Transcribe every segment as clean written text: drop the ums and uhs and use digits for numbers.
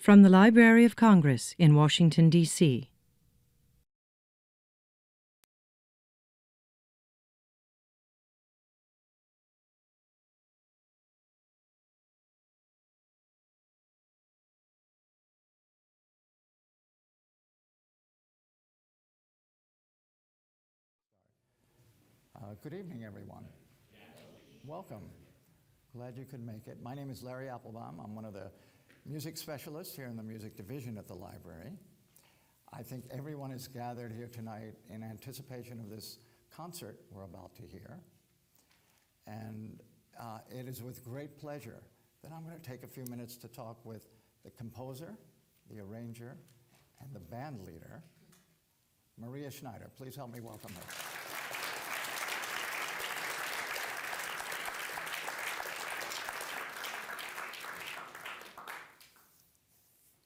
From the Library of Congress in Washington, D.C. Good evening, everyone. Welcome. Glad you could make it. My name is Larry Appelbaum. I'm one of the music specialists here in the music division at the library. I think everyone is gathered here tonight in anticipation of this concert we're about to hear. And it is with great pleasure that I'm going to take a few minutes to talk with the composer, the arranger, and the band leader, Maria Schneider. Please help me welcome her.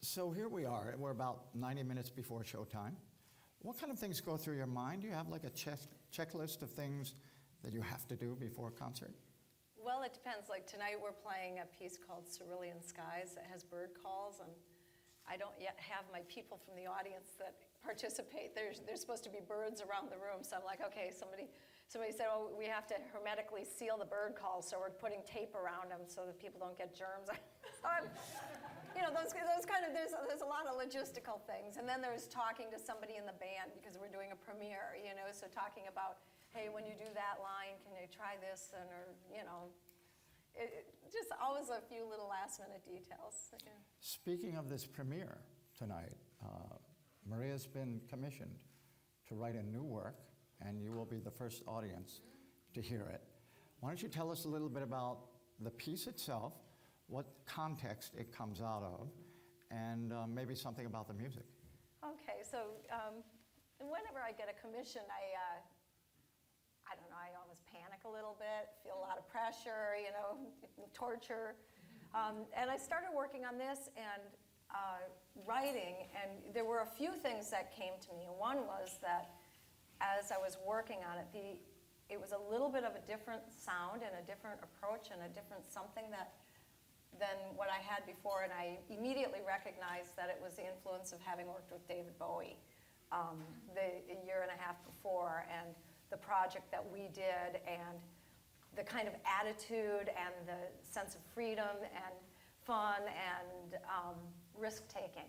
So here we are, we're about 90 minutes before showtime. What kind of things go through your mind? Do you have like a checklist of things that you have to do before a concert? Well, it depends. Like tonight we're playing a piece called Cerulean Skies that has bird calls, and I don't yet have my people from the audience that participate. There's supposed to be birds around the room, so I'm like, okay, somebody said, oh, we have to hermetically seal the bird calls, so we're putting tape around them so that people don't get germs. You know, those kind of, there's a lot of logistical things. And then there's talking to somebody in the band because we're doing a premiere, you know, so talking about, hey, when you do that line, can you try this? And, or, you know, just always a few little last minute details. Yeah. Speaking of this premiere tonight, Maria's been commissioned to write a new work, and you will be the first audience to hear it. Why don't you tell us a little bit about the piece itself, what context it comes out of, and maybe something about the music. Okay, so whenever I get a commission, I don't know, I always panic a little bit, feel a lot of pressure, you know, torture. And I started working on this and writing, and there were a few things that came to me. One was that as I was working on it, it was a little bit of a different sound and a different approach and a different something than what I had before, and I immediately recognized that it was the influence of having worked with David Bowie a year and a half before, and the project that we did, and the kind of attitude and the sense of freedom and fun and risk-taking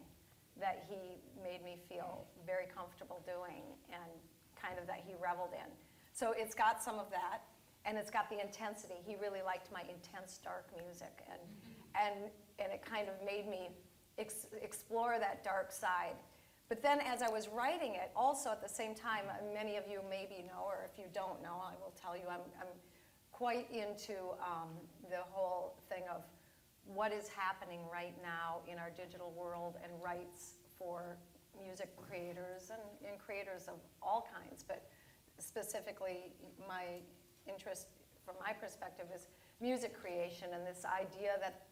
that he made me feel very comfortable doing, and kind of that he reveled in. So it's got some of that. And it's got the intensity. He really liked my intense, dark music. And it kind of made me explore that dark side. But then as I was writing it, also at the same time, many of you maybe know, or if you don't know, I will tell you, I'm quite into the whole thing of what is happening right now in our digital world and rights for music creators and creators of all kinds. But specifically, my interest from my perspective is music creation, and this idea that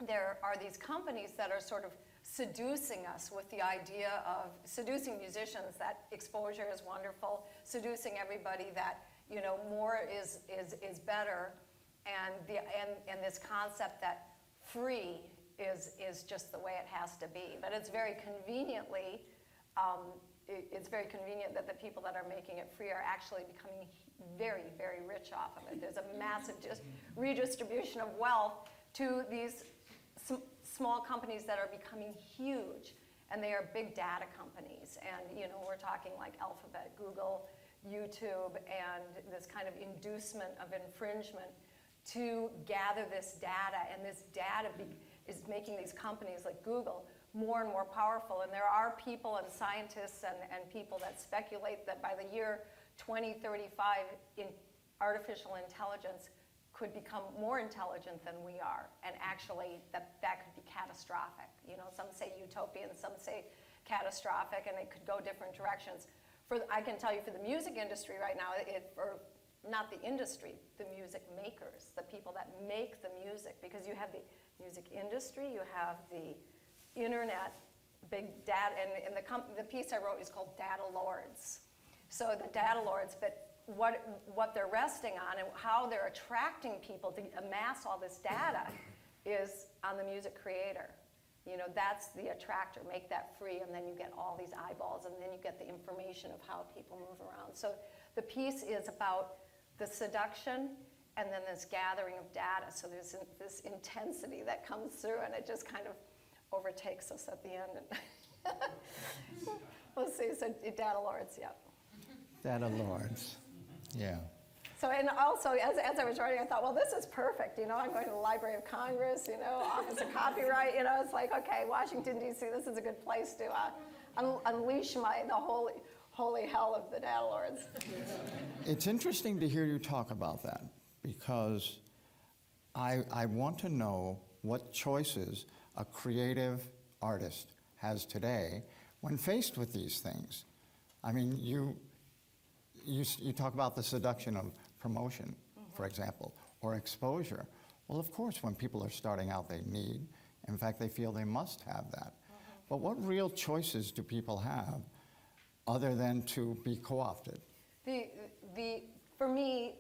there are these companies that are sort of seducing us with the idea of seducing musicians that exposure is wonderful, seducing everybody that, you know, more is better, and this concept that free is just the way it has to be. But it's very conveniently it's very convenient that the people that are making it free are actually becoming very, very rich off of it. There's a massive redistribution of wealth to these small companies that are becoming huge, and they are big data companies. And you know, we're talking like Alphabet, Google, YouTube, and this kind of inducement of infringement to gather this data, and this data is making these companies like Google more and more powerful. And there are people and scientists and people that speculate that by the year 2035, artificial intelligence could become more intelligent than we are, and actually that could be catastrophic. You know, some say utopian, some say catastrophic, and it could go different directions. I can tell you for the music industry right now, or not the industry, the music makers, the people that make the music, because you have the music industry, you have the internet, big data, and the piece I wrote is called Data Lords. So the data lords, but what they're resting on and how they're attracting people to amass all this data is on the music creator. You know, that's the attractor. Make that free, and then you get all these eyeballs, and then you get the information of how people move around. So the piece is about the seduction and then this gathering of data. So there's this intensity that comes through, and it just kind of overtakes us at the end. We'll see. So data lords, yeah. Data lords, yeah. So, and also, as I was writing, I thought, well, this is perfect. You know, I'm going to the Library of Congress, you know, Office of Copyright. You know, it's like, okay, Washington, D.C., this is a good place to unleash the holy hell of the data lords. It's interesting to hear you talk about that, because I want to know what choices a creative artist has today when faced with these things. I mean, you talk about the seduction of promotion, for example, or exposure. Well, of course, when people are starting out, they need, in fact, they feel they must have that. But what real choices do people have other than to be co-opted? For me,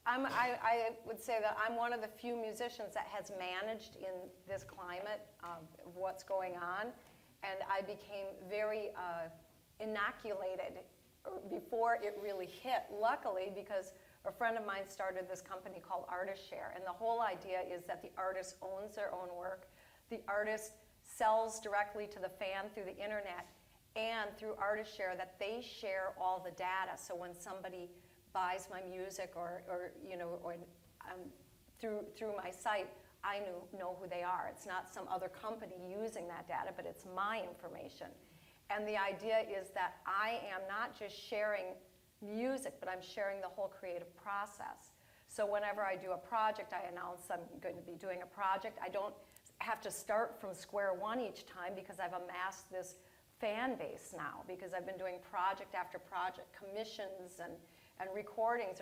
I would say that I'm one of the few musicians that has managed in this climate of what's going on, and I became very inoculated before it really hit, luckily, because a friend of mine started this company called Artist Share, and the whole idea is that the artist owns their own work, the artist sells directly to the fan through the internet, and through Artist Share that they share all the data. So when somebody buys my music or through my site, I know who they are. It's not some other company using that data, but it's my information. And the idea is that I am not just sharing music, but I'm sharing the whole creative process. So whenever I do a project, I announce I'm going to be doing a project. I don't have to start from square one each time, because I've amassed this fan base now, because I've been doing project after project, commissions and recordings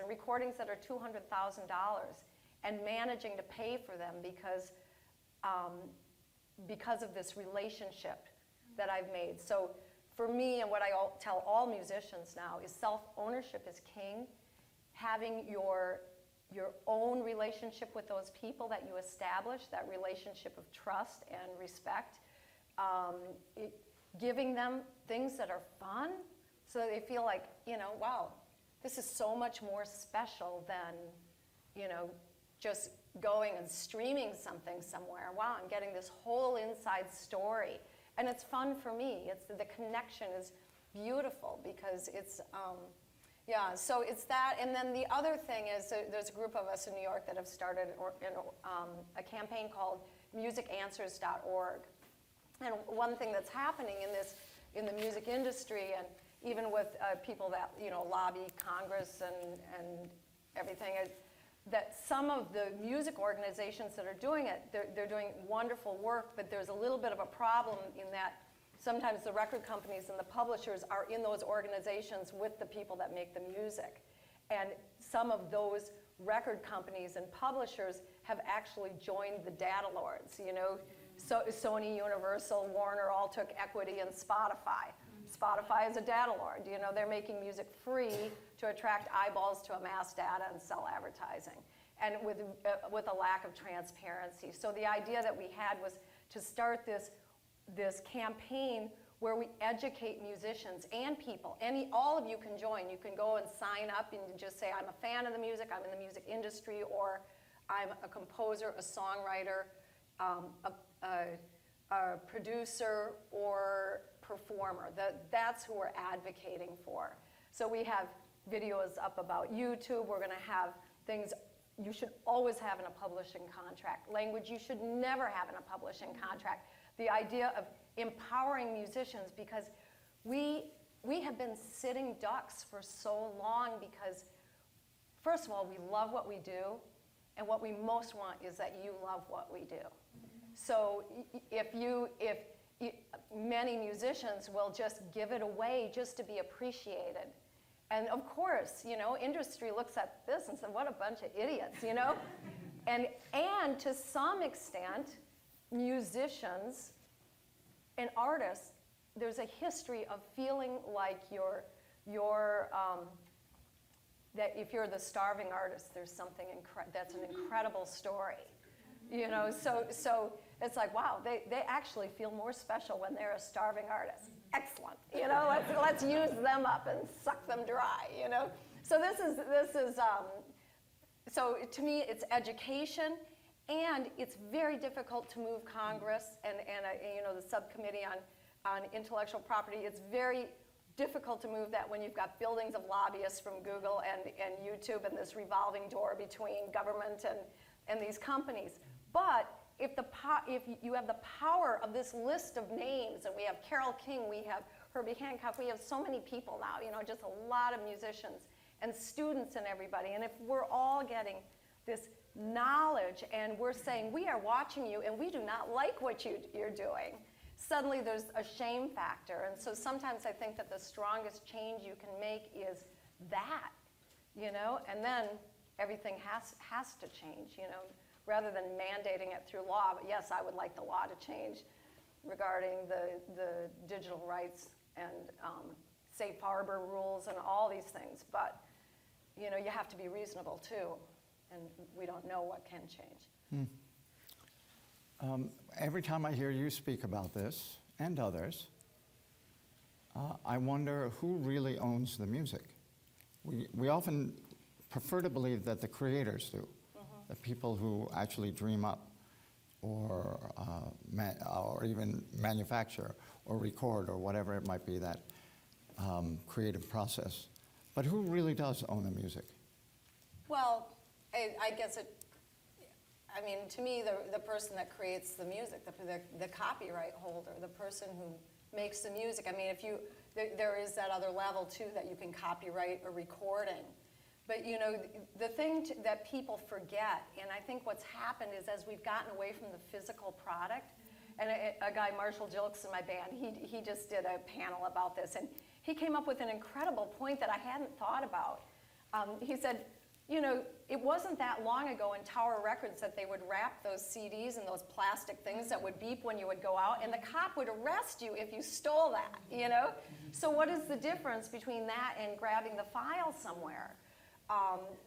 that are $200,000, and managing to pay for them because of this relationship that I've made. So for me, and what I tell all musicians now, is self-ownership is king. Having your own relationship with those people that you establish, that relationship of trust and respect, giving them things that are fun so that they feel like, wow, this is so much more special than, just going and streaming something somewhere. Wow, I'm getting this whole inside story. And it's fun for me. The connection is beautiful, because it's, so it's that. And then the other thing is there's a group of us in New York that have started a campaign called musicanswers.org. And one thing that's happening in the music industry, and even with people that lobby Congress and everything, is that some of the music organizations that are doing it, they're doing wonderful work, but there's a little bit of a problem in that sometimes the record companies and the publishers are in those organizations with the people that make the music. And some of those record companies and publishers have actually joined the data lords. So Sony, Universal, Warner all took equity in Spotify. Spotify is a data lord. They're making music free to attract eyeballs, to amass data and sell advertising, and with a lack of transparency. So the idea that we had was to start this campaign where we educate musicians and people. All of you can join. You can go and sign up and just say, I'm a fan of the music, I'm in the music industry, or I'm a composer, a songwriter, a producer, or performer. That's who we're advocating for. So we have videos up about YouTube. We're going to have things you should always have in a publishing contract. Language you should never have in a publishing contract. The idea of empowering musicians, because we have been sitting ducks for so long, because first of all, we love what we do, and what we most want is that you love what we do. So if many musicians will just give it away just to be appreciated. And of course, industry looks at this and says, what a bunch of idiots, And to some extent, musicians and artists, there's a history of feeling like that if you're the starving artist, there's something that's an incredible story. it's like, wow, they actually feel more special when they're a starving artist. Excellent, you know, let's use them up and suck them dry, you know. So this is so to me, it's education, and it's very difficult to move Congress and you know, the subcommittee on intellectual property. It's very difficult to move that when you've got buildings of lobbyists from Google and YouTube and this revolving door between government and these companies. But if you have the power of this list of names, and we have Carole King, we have Herbie Hancock, we have so many people now, you know, just a lot of musicians and students and everybody. And if we're all getting this knowledge and we're saying, we are watching you and we do not like what you're doing, suddenly there's a shame factor. And so sometimes I think that the strongest change you can make is that, you know, and then everything has to change, you know, rather than mandating it through law. But yes, I would like the law to change regarding the digital rights and safe harbor rules and all these things. But, you know, you have to be reasonable too, and we don't know what can change. Every time I hear you speak about this, and others, I wonder who really owns the music. We often prefer to believe that the creators do, the people who actually dream up or even manufacture or record or whatever it might be, that creative process. But who really does own the music? Well, I guess I mean, to me, the person that creates the music, the copyright holder, the person who makes the music. I mean, there is that other level too, that you can copyright a recording. But you know, the thing that people forget, and I think what's happened is as we've gotten away from the physical product, and a guy, Marshall Jilks in my band, he just did a panel about this, and he came up with an incredible point that I hadn't thought about. He said, you know, it wasn't that long ago in Tower Records that they would wrap those CDs in those plastic things that would beep when you would go out, and the cop would arrest you if you stole that, you know? So what is the difference between that and grabbing the file somewhere?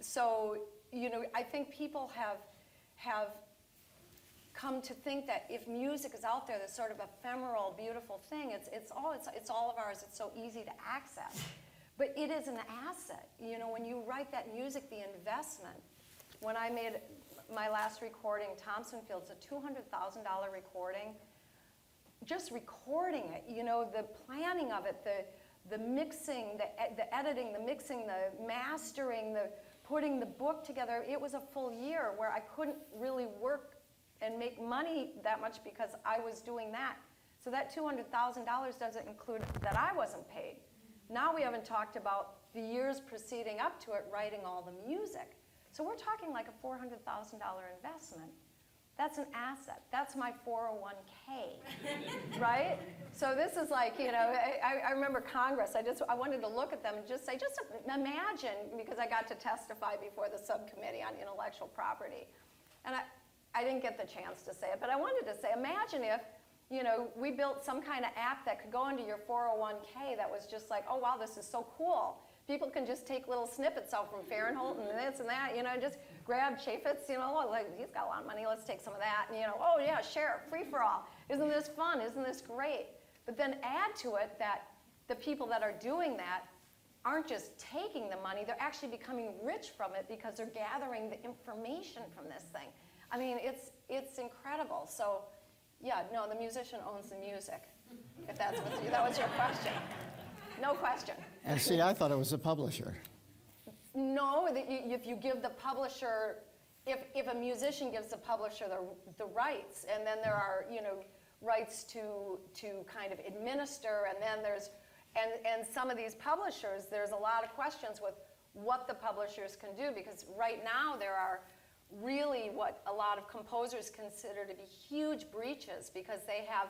So, you know, I think people have come to think that if music is out there, this sort of ephemeral, beautiful thing, it's all of ours, it's so easy to access. But it is an asset. You know, when you write that music, the investment. When I made my last recording, Thompson Fields, a $200,000 recording, just recording it, you know, the planning of it, the mixing, the editing, the mixing, the mastering, the putting the book together, it was a full year where I couldn't really work and make money that much because I was doing that. So that $200,000 doesn't include that I wasn't paid. Now we haven't talked about the years preceding up to it, writing all the music. So we're talking like a $400,000 investment. That's an asset. That's my 401k, right? So this is like, you know, I remember Congress. I wanted to look at them and just say, just imagine, because I got to testify before the subcommittee on intellectual property. And I didn't get the chance to say it, but I wanted to say, imagine if, you know, we built some kind of app that could go into your 401k that was just like, oh, wow, this is so cool. People can just take little snippets out from Fahrenheit and this and that, you know, just grab Chaffetz, you know, like, he's got a lot of money, let's take some of that, and, you know, oh, yeah, share it, free for all. Isn't this fun? Isn't this great? But then add to it that the people that are doing that aren't just taking the money, they're actually becoming rich from it because they're gathering the information from this thing. I mean, it's incredible. So, yeah, no, the musician owns the music, if that was your question. No question. And see, I thought it was the publisher. No, if you give the publisher, if a musician gives the publisher the rights, and then there are, you know, rights to kind of administer, and then there's, and some of these publishers, there's a lot of questions with what the publishers can do, because right now there are really what a lot of composers consider to be huge breaches, because they have,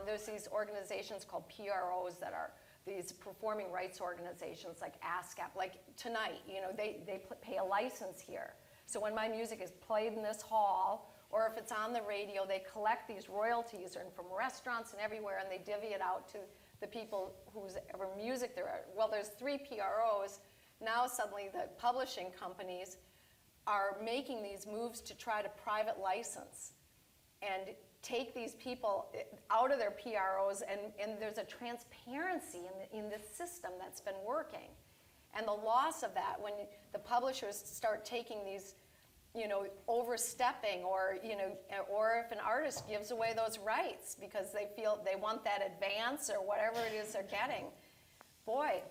there's these organizations called PROs that are these performing rights organizations like ASCAP, like tonight, you know, they pay a license here. So when my music is played in this hall, or if it's on the radio, they collect these royalties and from restaurants and everywhere, and they divvy it out to the people whose ever music there are. Well, there's 3 PROs. Now suddenly the publishing companies are making these moves to try to private license. And take these people out of their PROs, and there's a transparency in the system that's been working. And the loss of that, when the publishers start taking these, overstepping, or if an artist gives away those rights because they feel they want that advance or whatever it is they're getting, boy,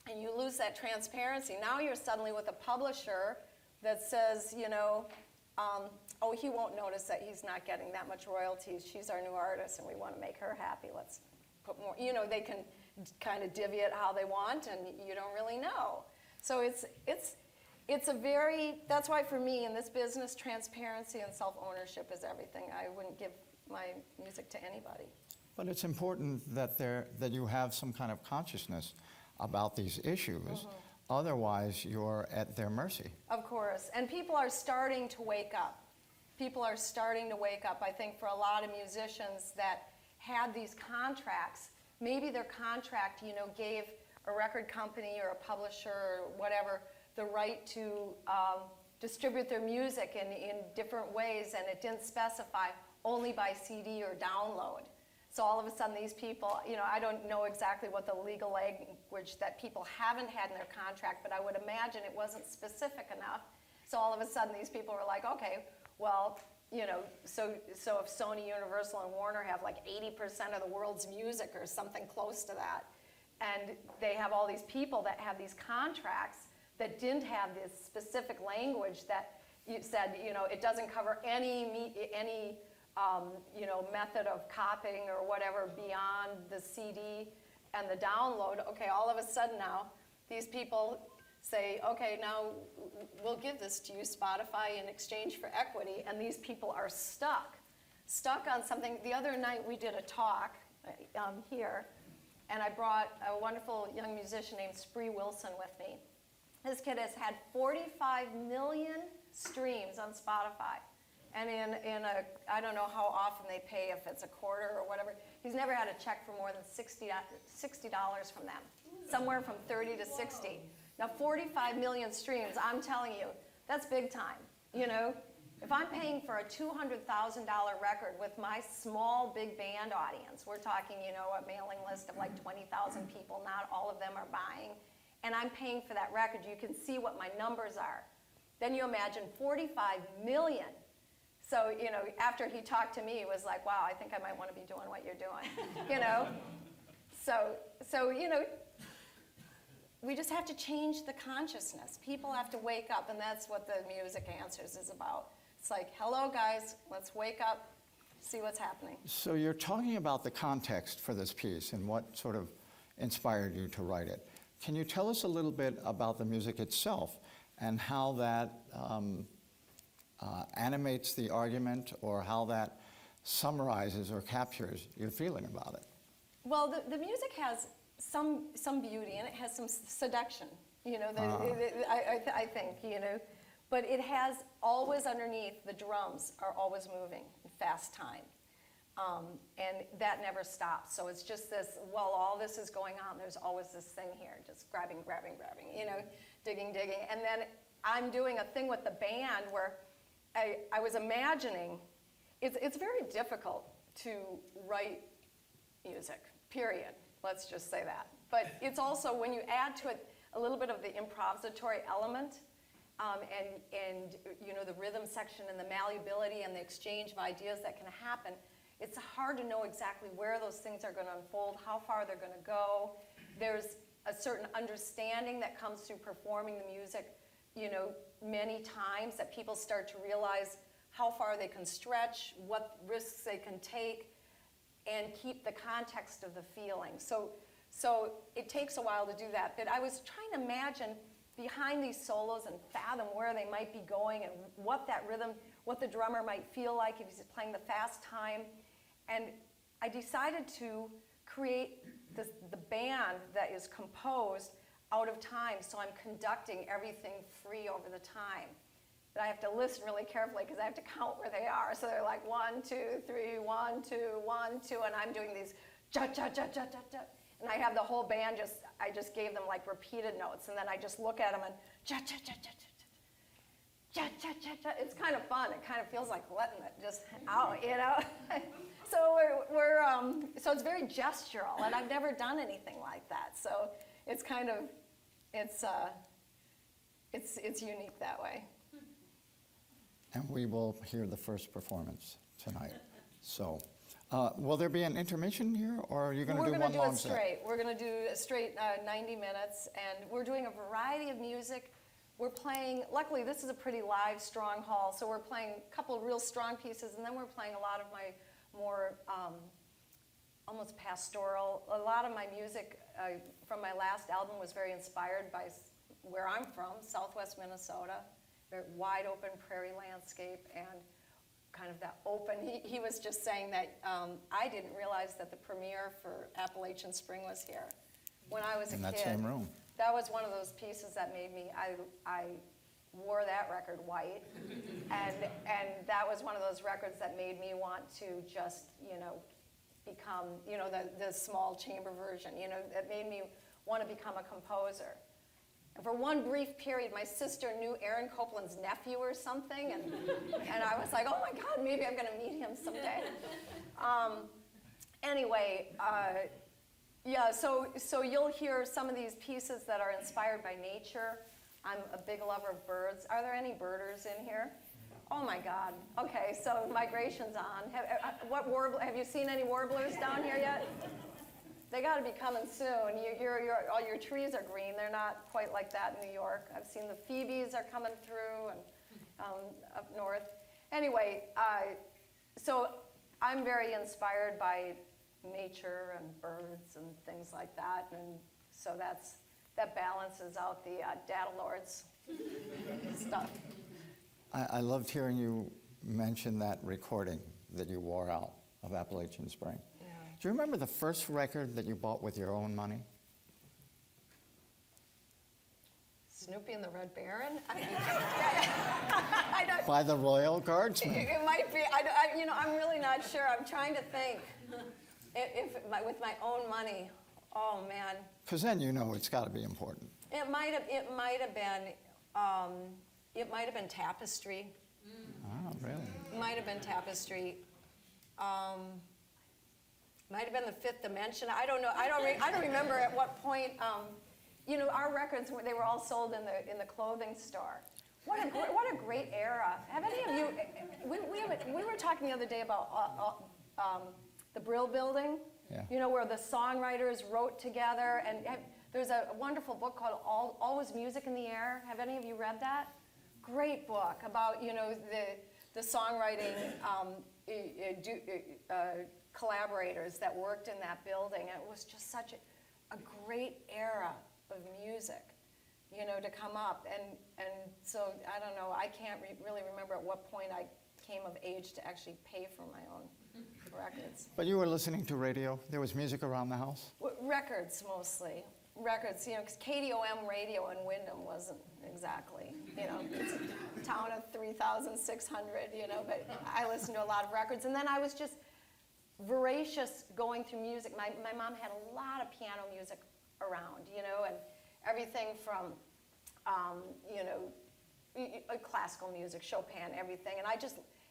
and you lose that transparency. Now you're suddenly with a publisher that says, oh, he won't notice that he's not getting that much royalties. She's our new artist, and we want to make her happy. Let's put more. They can kind of divvy it how they want, and you don't really know. So it's a very, that's why for me in this business, transparency and self-ownership is everything. I wouldn't give my music to anybody. But it's important that you have some kind of consciousness about these issues. Mm-hmm. Otherwise, you're at their mercy. Of course. And people are starting to wake up. People are starting to wake up. I think for a lot of musicians that had these contracts, maybe their contract, gave a record company or a publisher or whatever the right to distribute their music in different ways, and it didn't specify only by CD or download. So all of a sudden these people, I don't know exactly what the legal language that people haven't had in their contract, but I would imagine it wasn't specific enough. So all of a sudden these people were like, okay, well, so if Sony, Universal, and Warner have like 80% of the world's music or something close to that, and they have all these people that have these contracts that didn't have this specific language that you said, it doesn't cover any method of copying or whatever beyond the CD and the download. Okay, all of a sudden now, these people say, okay, now we'll give this to you, Spotify, in exchange for equity, and these people are stuck on something. The other night we did a talk here, and I brought a wonderful young musician named Spree Wilson with me. This kid has had 45 million streams on Spotify. And in I don't know how often they pay, if it's a quarter or whatever. He's never had a check for more than $60 from them, somewhere from 30 to 60. Now 45 million streams, I'm telling you, that's big time. If I'm paying for a $200,000 record with my small big band audience, we're talking, a mailing list of like 20,000 people, not all of them are buying, and I'm paying for that record, you can see what my numbers are. Then you imagine 45 million. So, after he talked to me, it was like, wow, I think I might want to be doing what you're doing, So, we just have to change the consciousness. People have to wake up, and that's what the Music Answers is about. It's like, hello, guys, let's wake up, see what's happening. So you're talking about the context for this piece and what sort of inspired you to write it. Can you tell us a little bit about the music itself and how that animates the argument, or how that summarizes or captures your feeling about it? Well, the music has some beauty, and it has some seduction, I think, but it has always underneath, the drums are always moving in fast time. And that never stops. So it's just this, while all this is going on, there's always this thing here, just grabbing, digging. And then I'm doing a thing with the band where I was imagining, it's very difficult to write music, period. Let's just say that. But it's also, when you add to it a little bit of the improvisatory element, and the rhythm section and the malleability and the exchange of ideas that can happen, it's hard to know exactly where those things are going to unfold, how far they're going to go. There's a certain understanding that comes through performing the music, many times, that people start to realize how far they can stretch, what risks they can take, and keep the context of the feeling. So it takes a while to do that. But I was trying to imagine behind these solos and fathom where they might be going and what that rhythm, what the drummer might feel like if he's playing the fast time. And I decided to create the band that is composed out of time, so I'm conducting everything free over the time. But I have to listen really carefully because I have to count where they are. So they're like 1, 2, 3, 1, 2, 1, 2, and I'm doing these ja-ja-ja-ja-ja-ja. And I have the whole band I just gave them like repeated notes, and then I just look at them and ja-ja-ja-ja-ja-ja. cha, cha, cha, cha. It's kind of fun. It kind of feels like letting it just out, you know? So so it's very gestural, and I've never done anything like that. So it's kind of, it's unique that way. And we will hear the first performance tonight. So, will there be an intermission here, or are you going to do one long set? We're going to do it straight. We're going to do a straight 90 minutes, and we're doing a variety of music. We're playing, luckily this is a pretty live, strong hall, so we're playing a couple of real strong pieces, and then we're playing a lot of my more almost pastoral. A lot of my music from my last album was very inspired by where I'm from, Southwest Minnesota, very wide open prairie landscape, and kind of that open. He was just saying that I didn't realize that the premiere for Appalachian Spring was here. When I was a kid. In that same room. That was one of those pieces that made me, I wore that record white, and that was one of those records that made me want to just, you know, become, you know, the small chamber version, you know, that made me want to become a composer. And for one brief period, my sister knew Aaron Copland's nephew or something, and I was like, oh my God, maybe I'm going to meet him someday. Anyway, yeah, so you'll hear some of these pieces that are inspired by nature. I'm a big lover of birds. Are there any birders in here? Oh my God. Okay, so migration's on. Have you seen any warblers down here yet? They got to be coming soon. All your trees are green. They're not quite like that in New York. I've seen the phoebes are coming through and up north. Anyway, so I'm very inspired by nature and birds and things like that, and so that balances out the data lords stuff. I loved hearing you mention that recording that you wore out of Appalachian Spring. Yeah. Do you remember the first record that you bought with your own money? Snoopy and the Red Baron? By the Royal Guardsmen. It might be. I'm really not sure. I'm trying to think. With my own money, oh man. Because then you know it's got to be important. It might have been Tapestry. Oh, really? Might have been Tapestry. Might have been the Fifth Dimension. I don't know. I don't remember at what point. You know, our records they were all sold in the clothing store. What a great era. Have any of you? We were talking the other day about the Brill Building. Yeah. You know, where the songwriters wrote together, and there's a wonderful book called Always Music in the Air. Have any of you read that? Great book about, you know, the songwriting collaborators that worked in that building. And it was just such a great era of music, you know, to come up. And so, I don't know, I can't really remember at what point I came of age to actually pay for my own records. But you were listening to radio? There was music around the house? Records, mostly. Records, you know, because KDOM radio in Wyndham wasn't exactly, you know, it's a town of 3,600, you know, but I listened to a lot of records. And then I was just voracious going through music. My mom had a lot of piano music around, you know, and everything from, you know, classical music, Chopin, everything.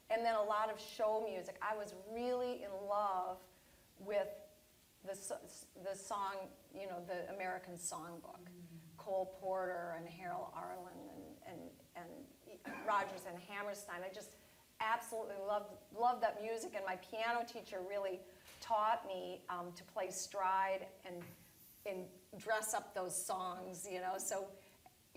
And then a lot of show music. I was really in love with the song, you know, the American Songbook. Cole Porter and Harold Arlen and Rodgers and Hammerstein. I just absolutely loved that music, and my piano teacher really taught me to play stride and dress up those songs, you know. So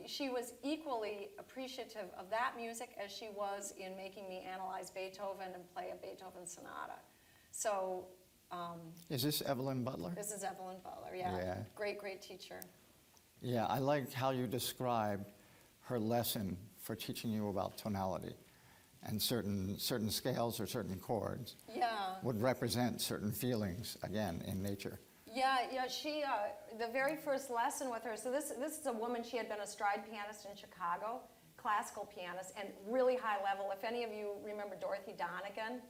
she was equally appreciative of that music as she was in making me analyze Beethoven and play a Beethoven sonata. So. Is this Evelyn Butler? This is Evelyn Butler, yeah. Great, great teacher. Yeah, I like how you described her lesson for teaching you about tonality, and certain scales or certain chords would represent certain feelings, again, in nature. Yeah, she, the very first lesson with her, so this is a woman, she had been a stride pianist in Chicago, classical pianist, and really high level. If any of you remember Dorothy Donegan,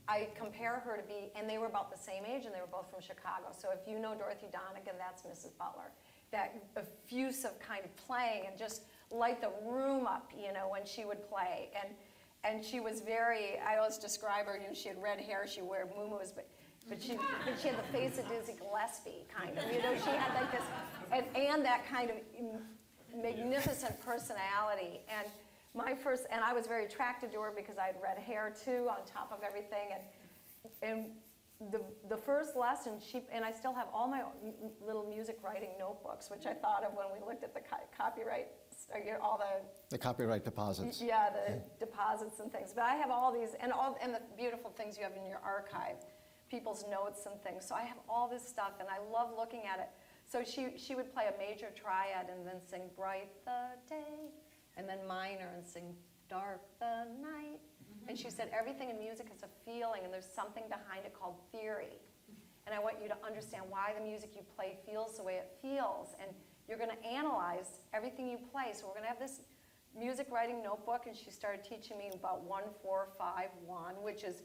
I compare her to be, and they were about the same age, and they were both from Chicago. So if you know Dorothy Donegan, that's Mrs. Butler. That effusive kind of playing, and just light the room up, you know, when she would play. And she was very, I always describe her, you know, she had red hair, she wore muumuus, but she had the face of Dizzy Gillespie, kind of. You know, she had like this, and that kind of magnificent personality. And I was very attracted to her because I had red hair too, on top of everything. And the first lesson, and I still have all my little music writing notebooks, which I thought of when we looked at the copyright, all the copyright deposits. Yeah, the deposits and things. But I have all these, and the beautiful things you have in your archive, people's notes and things. So I have all this stuff, and I love looking at it. So she would play a major triad and then sing Bright the Day, and then minor and sing Dark the Night. And she said everything in music is a feeling, and there's something behind it called theory. And I want you to understand why the music you play feels the way it feels. And you're going to analyze everything you play. So we're going to have this music writing notebook, and she started teaching me about 1-4-5-1, which is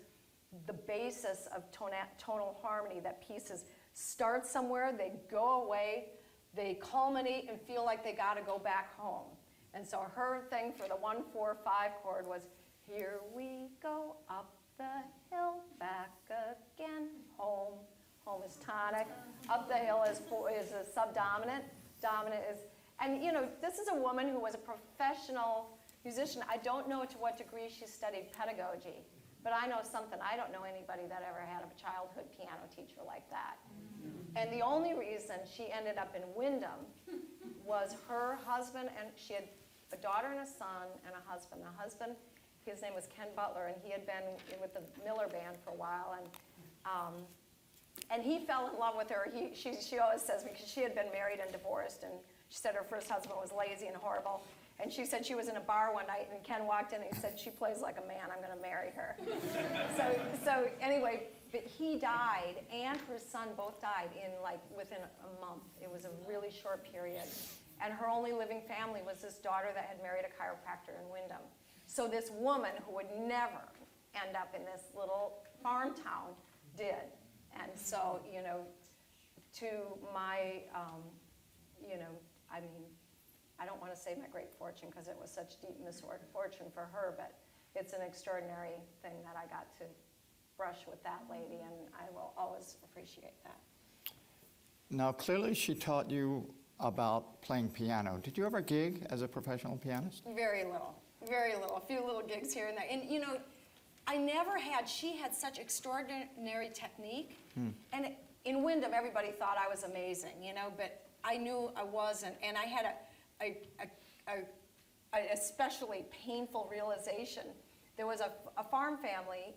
the basis of tonal harmony, that pieces start somewhere, they go away, they culminate and feel like they got to go back home. And so her thing for the 1-4-5 chord was, here we go up the hill, back again, home. Home is tonic. Up the hill is a subdominant. Dominant is, and you know, this is a woman who was a professional musician. I don't know to what degree she studied pedagogy, but I know something. I don't know anybody that ever had a childhood piano teacher like that. And the only reason she ended up in Wyndham was her husband, and she had a daughter and a son and a husband. The husband, his name was Ken Butler, and he had been with the Miller Band for a while, and he fell in love with her. She always says, because she had been married and divorced, and she said her first husband was lazy and horrible, and she said she was in a bar one night, and Ken walked in and he said, she plays like a man, I'm going to marry her. so anyway, but he died, and her son both died within a month. It was a really short period. And her only living family was this daughter that had married a chiropractor in Wyndham. So this woman who would never end up in this little farm town did. And so, you know, to my, you know, I mean, I don't want to say my great fortune because it was such deep misfortune for her, but it's an extraordinary thing that I got to brush with that lady, and I will always appreciate that. Now, clearly she taught you about playing piano. Did you ever gig as a professional pianist? Very little, a few little gigs here and there. And you know, she had such extraordinary technique. And in Wyndham, everybody thought I was amazing, you know, but I knew I wasn't. And I had a especially painful realization. There was a farm family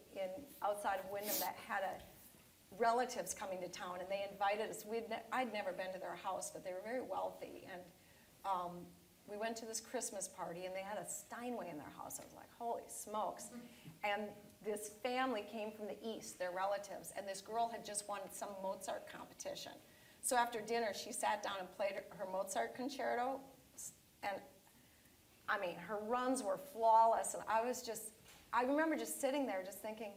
outside of Wyndham that had relatives coming to town, and they invited us. I'd never been to their house, but they were very wealthy. And we went to this Christmas party, and they had a Steinway in their house. I was like, holy smokes. And this family came from the East, their relatives, and this girl had just won some Mozart competition. So after dinner, she sat down and played her Mozart concerto, and I mean, her runs were flawless, and I remember just sitting there just thinking,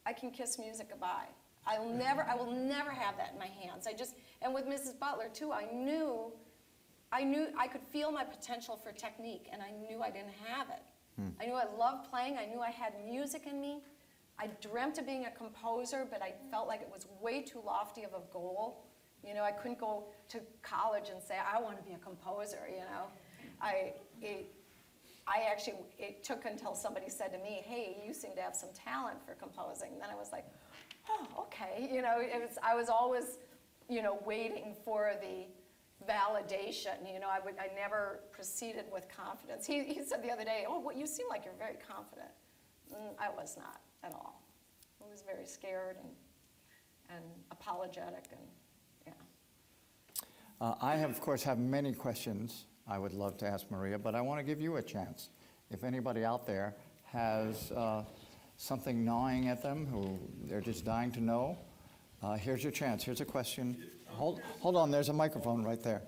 I can kiss music goodbye. I will never have that in my hands. And with Mrs. Butler too, I knew I could feel my potential for technique, and I knew I didn't have it. I knew I loved playing. I knew I had music in me. I dreamt of being a composer, but I felt like it was way too lofty of a goal. You know, I couldn't go to college and say, I want to be a composer, you know. It took until somebody said to me, hey, you seem to have some talent for composing. And then I was like, oh, okay. You know, I was always, you know, waiting for the validation. You know, I never proceeded with confidence. He said the other day, oh, well, you seem like you're very confident. I was not at all. I was very scared and apologetic, and yeah. I have, of course, have many questions I would love to ask Maria, but I want to give you a chance. If anybody out there has something gnawing at them, who they're just dying to know, here's your chance. Here's a question. Hold on, there's a microphone right there.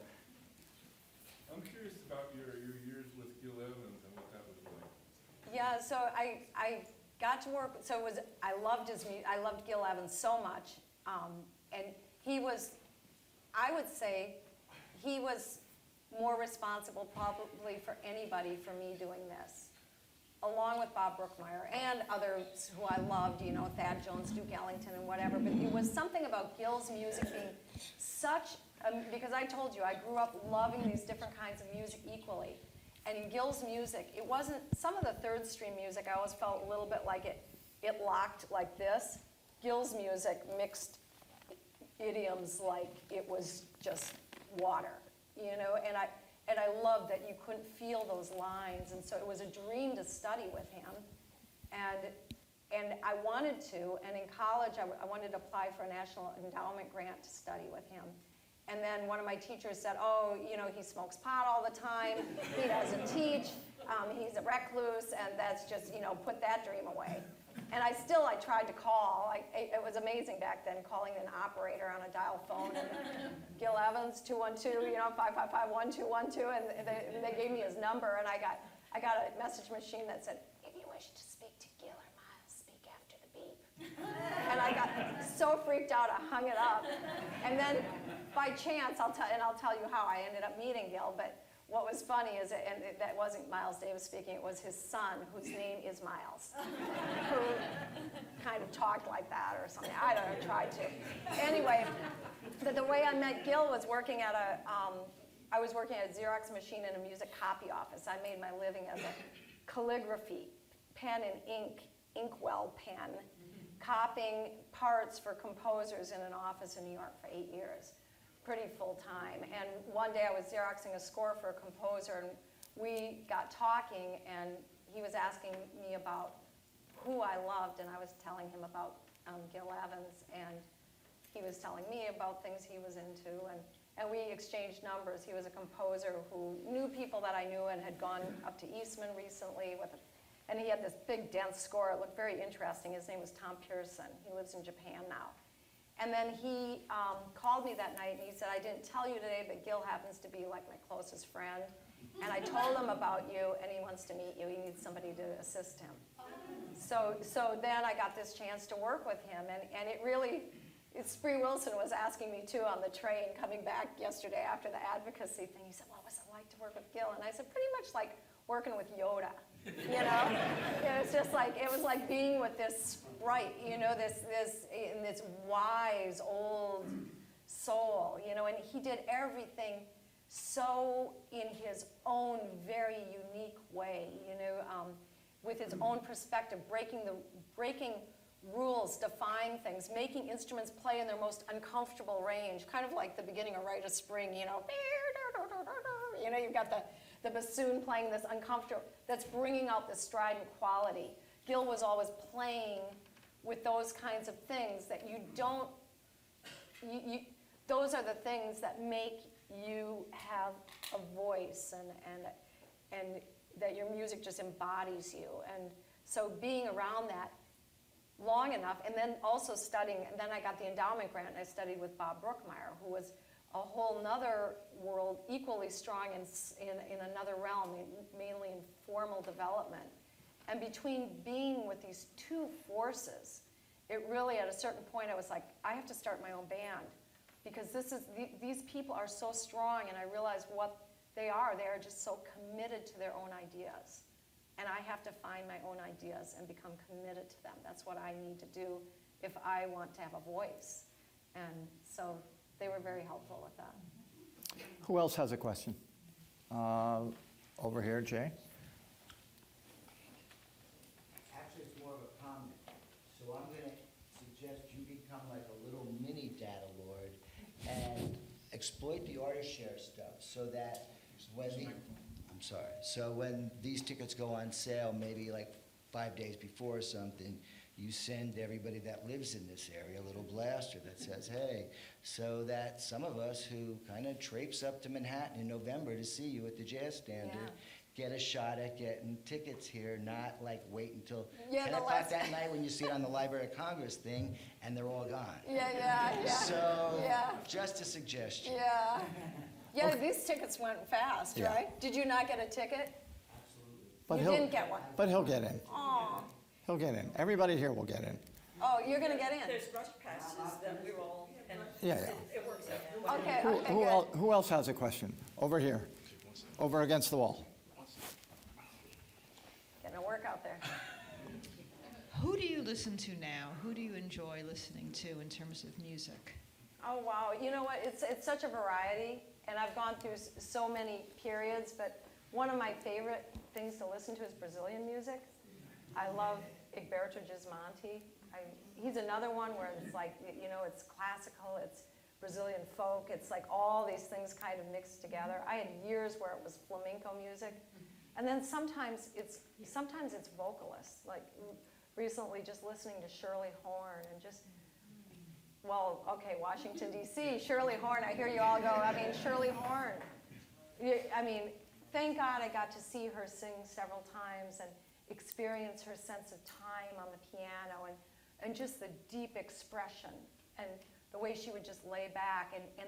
I'm curious about your years with Gil Evans and what that was like. Yeah, so I got to work, I loved his music. I loved Gil Evans so much. And he was, I would say, he was more responsible probably for anybody for me doing this, along with Bob Brookmeyer and others who I loved, you know, Thad Jones, Duke Ellington, and whatever. But it was something about Gil's music being such, because I told you, I grew up loving these different kinds of music equally. And in Gil's music, it wasn't, some of the third stream music, I always felt a little bit like it locked like this. Gil's music mixed idioms like it was just water, you know, and I loved that you couldn't feel those lines, and so it was a dream to study with him, and I wanted to, and in college I wanted to apply for a National Endowment grant to study with him. And then one of my teachers said, oh, you know, he smokes pot all the time, he doesn't teach, he's a recluse, and that's just, you know, put that dream away. And I tried to call. It was amazing back then, calling an operator on a dial phone. And Gil Evans, 212, you know, 555-1212, and they gave me his number, and I got a message machine that said, if you wish to speak to Gil or Miles, speak after the beep. And I got so freaked out, I hung it up. And then, by chance, I'll tell you how I ended up meeting Gil, but what was funny is, that wasn't Miles Davis speaking, it was his son, whose name is Miles, who kind of talked like that or something. I don't know, tried to. Anyway, the way I met Gil was working at I was working at a Xerox machine in a music copy office. I made my living as a calligraphy, pen and ink, inkwell pen, copying parts for composers in an office in New York for 8 years. Pretty full time. And one day I was Xeroxing a score for a composer, and we got talking, and he was asking me about who I loved, and I was telling him about Gil Evans, and he was telling me about things he was into, and we exchanged numbers. He was a composer who knew people that I knew and had gone up to Eastman recently and he had this big dense score. It looked very interesting. His name was Tom Pearson. He lives in Japan now. And then he called me that night, and he said, I didn't tell you today, but Gil happens to be like my closest friend. And I told him about you, and he wants to meet you. He needs somebody to assist him. So then I got this chance to work with him, and it really, Spree Wilson was asking me too on the train coming back yesterday after the advocacy thing. He said, what was it like to work with Gil? And I said, pretty much like working with Yoda. You know, it was just like, it was like being with this sprite, you know, this wise old soul, you know, and he did everything so in his own very unique way, you know, with his own perspective, breaking rules, defying things, making instruments play in their most uncomfortable range, kind of like the beginning of Rite of Spring, you know, you've got the bassoon playing this uncomfortable, that's bringing out the strident quality. Gil was always playing with those kinds of things that you don't, those are the things that make you have a voice and that your music just embodies you. And so being around that long enough, and then also studying, and then I got the endowment grant, and I studied with Bob Brookmeyer, who was a whole nother world, equally strong in another realm, mainly in formal development. And between being with these two forces, it really, at a certain point, I was like, I have to start my own band, because these people are so strong, and I realized what they are. They are just so committed to their own ideas. And I have to find my own ideas and become committed to them. That's what I need to do if I want to have a voice. And so they were very helpful with that. Who else has a question? Over here, Jay. Actually, it's more of a comment. So I'm going to suggest you become like a little mini data lord and exploit the artist share stuff so that when these tickets go on sale, maybe like 5 days before or something, you send everybody that lives in this area a little blaster that says, hey, so that some of us who kind of traipse up to Manhattan in November to see you at the Jazz Standard get a shot at getting tickets here, not like wait until 10 o'clock that night when you see it on the Library of Congress thing and they're all gone. So just a suggestion. Yeah, okay. These tickets went fast, right? Did you not get a ticket? Absolutely. But you didn't get one? But he'll get in. Oh. He'll get in. Everybody here will get in. Oh, you're going to get in? There's rush passes that we roll, and Yeah. it works out. Okay, Who else has a question? Over here. over against the wall. Getting a workout there. Who do you listen to now? Who do you enjoy listening to in terms of music? Oh, wow. You know what? It's such a variety, and I've gone through so many periods, but one of my favorite things to listen to is Brazilian music. I love Egberto Gismonti. He's another one where it's like, you know, it's classical, it's Brazilian folk, it's like all these things kind of mixed together. I had years where it was flamenco music, and then sometimes it's vocalists. Like recently just listening to Shirley Horn and just, well, okay, Washington, D.C., Shirley Horn, I hear you all go, I mean, Shirley Horn. I mean, thank God I got to see her sing several times and experience her sense of time on the piano and just the deep expression and the way she would just lay back and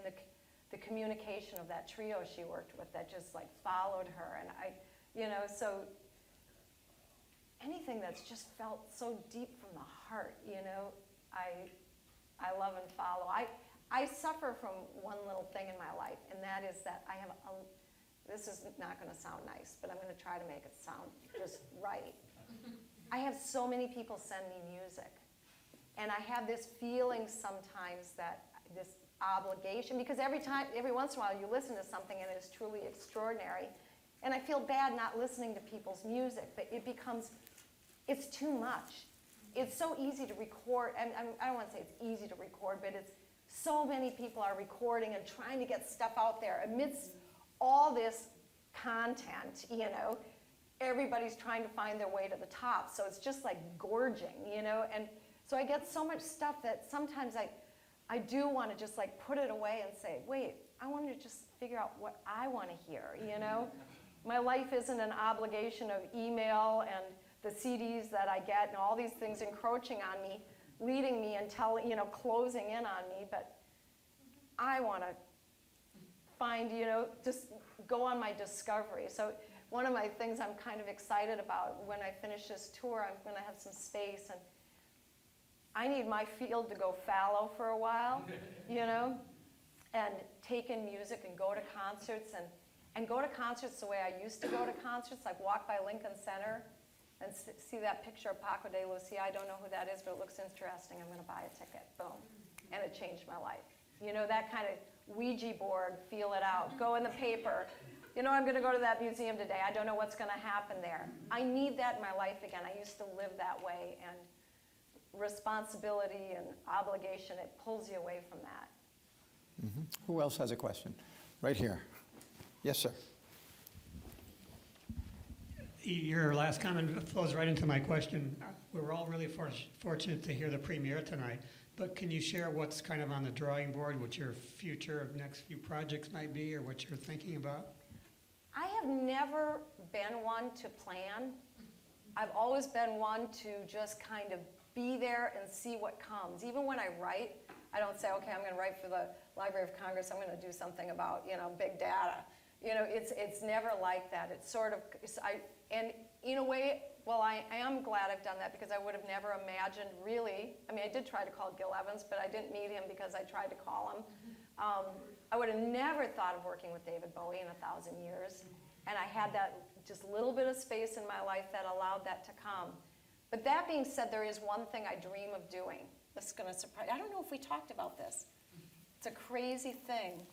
the communication of that trio she worked with that just like followed her. And so anything that's just felt so deep from the heart, I love and follow. I suffer from one little thing in my life, and that is that I have this is not going to sound nice, but I'm going to try to make it sound just right. I have so many people send me music, and I have this feeling sometimes that this obligation, because every once in a while you listen to something and it's truly extraordinary, and I feel bad not listening to people's music, but it's too much. It's so easy to record, and I don't want to say it's easy to record, but it's so many people are recording and trying to get stuff out there amidst all this content, everybody's trying to find their way to the top. So it's just like gorging, and so I get so much stuff that sometimes I do want to just like put it away and say, wait, I want to just figure out what I want to hear, My life isn't an obligation of email and the CDs that I get and all these things encroaching on me, leading me and closing in on me, but I want to find, just go on my discovery. So one of my things I'm kind of excited about when I finish this tour, I'm going to have some space, and I need my field to go fallow for a while, and take in music and go to concerts and go to concerts the way I used to go to concerts, like walk by Lincoln Center and see that picture of Paco de Lucia. I don't know who that is, but it looks interesting. I'm going to buy a ticket. Boom. And it changed my life. That kind of Ouija board, feel it out, go in the paper. I'm going to go to that museum today. I don't know what's going to happen there. I need that in my life again. I used to live that way, and responsibility and obligation, it pulls you away from that. Mm-hmm. Who else has a question? Right here. Yes, sir. Your last comment flows right into my question. We were all really fortunate to hear the premiere tonight, but can you share what's kind of on the drawing board, what your future of next few projects might be, or what you're thinking about? I have never been one to plan. I've always been one to just kind of be there and see what comes. Even when I write, I don't say, okay, I'm going to write for the Library of Congress, I'm going to do something about, big data. It's never like that. It's sort of, and in a way, well, I am glad I've done that, because I would have never imagined really, I did try to call Gil Evans, but I didn't meet him because I tried to call him. I would have never thought of working with David Bowie in 1,000 years, and I had that just little bit of space in my life that allowed that to come. But that being said, there is one thing I dream of doing. This is going to surprise, I don't know if we talked about this. It's a crazy thing,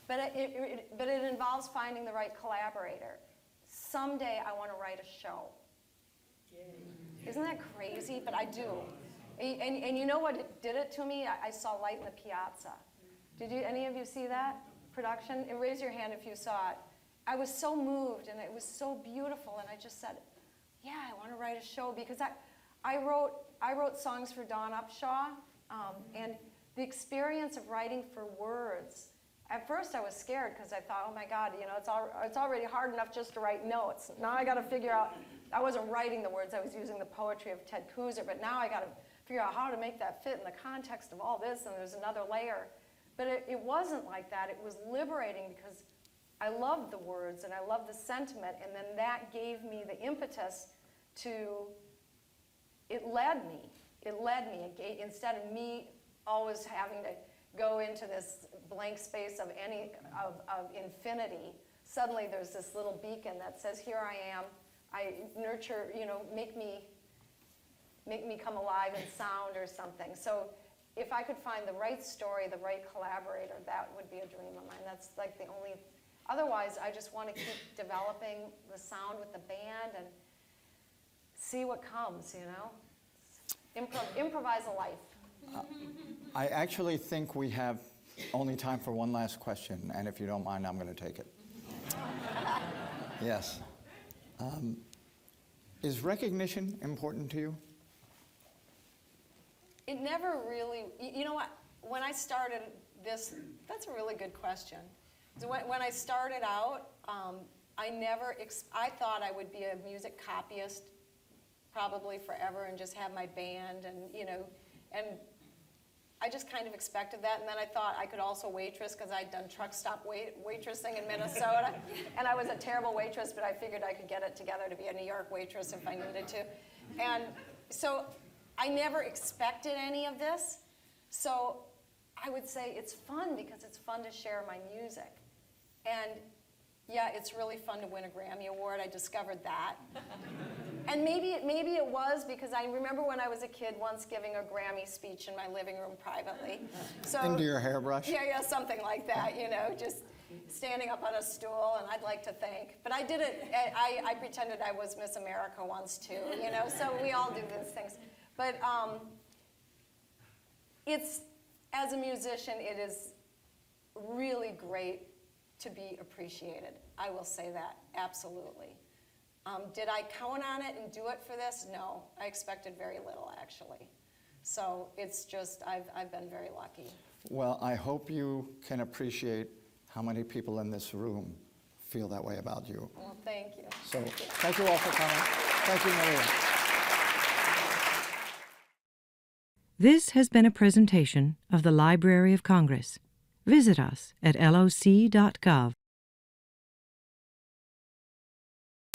but it involves finding the right collaborator. Someday I want to write a show. Isn't that crazy? But I do. And you know what did it to me? I saw Light in the Piazza. Did any of you see that production? And raise your hand if you saw it. I was so moved, and it was so beautiful, and I just said, yeah, I want to write a show, because I wrote songs for Dawn Upshaw, and the experience of writing for words. At first I was scared, because I thought, oh my God, it's already hard enough just to write notes. Now I got to figure out, I wasn't writing the words, I was using the poetry of Ted Kooser, but now I got to figure out how to make that fit in the context of all this, and there's another layer. But it wasn't like that. It was liberating, because I loved the words and I loved the sentiment, and then that gave me the impetus to, it led me. Instead of me always having to go into this blank space of infinity, suddenly there's this little beacon that says, here I am, I nurture, make me come alive in sound or something. So if I could find the right story, the right collaborator, that would be a dream of mine. That's like the only, otherwise I just want to keep developing the sound with the band and see what comes, Improvise a life. I actually think we have only time for one last question, and if you don't mind, I'm going to take it. Yes. Is recognition important to you? It never really, you know what, when I started this, that's a really good question. So when I started out, I thought I would be a music copyist probably forever and just have my band and I just kind of expected that, and then I thought I could also waitress because I'd done truck stop waitressing in Minnesota, and I was a terrible waitress, but I figured I could get it together to be a New York waitress if I needed to. And so I never expected any of this, so I would say it's fun because it's fun to share my music. And yeah, it's really fun to win a Grammy Award. I discovered that. And maybe it was because I remember when I was a kid once giving a Grammy speech in my living room privately. So, Into your hairbrush? Yeah, something like that, just standing up on a stool, and I'd like to thank. But I did it, I pretended I was Miss America once too, so we all do these things. But as a musician, it is really great to be appreciated. I will say that, absolutely. Did I count on it and do it for this? No, I expected very little, actually. So it's just, I've been very lucky. Well, I hope you can appreciate how many people in this room feel that way about you. Well, thank you. So thank you all for coming. Thank you, Maria. This has been a presentation of the Library of Congress. Visit us at loc.gov.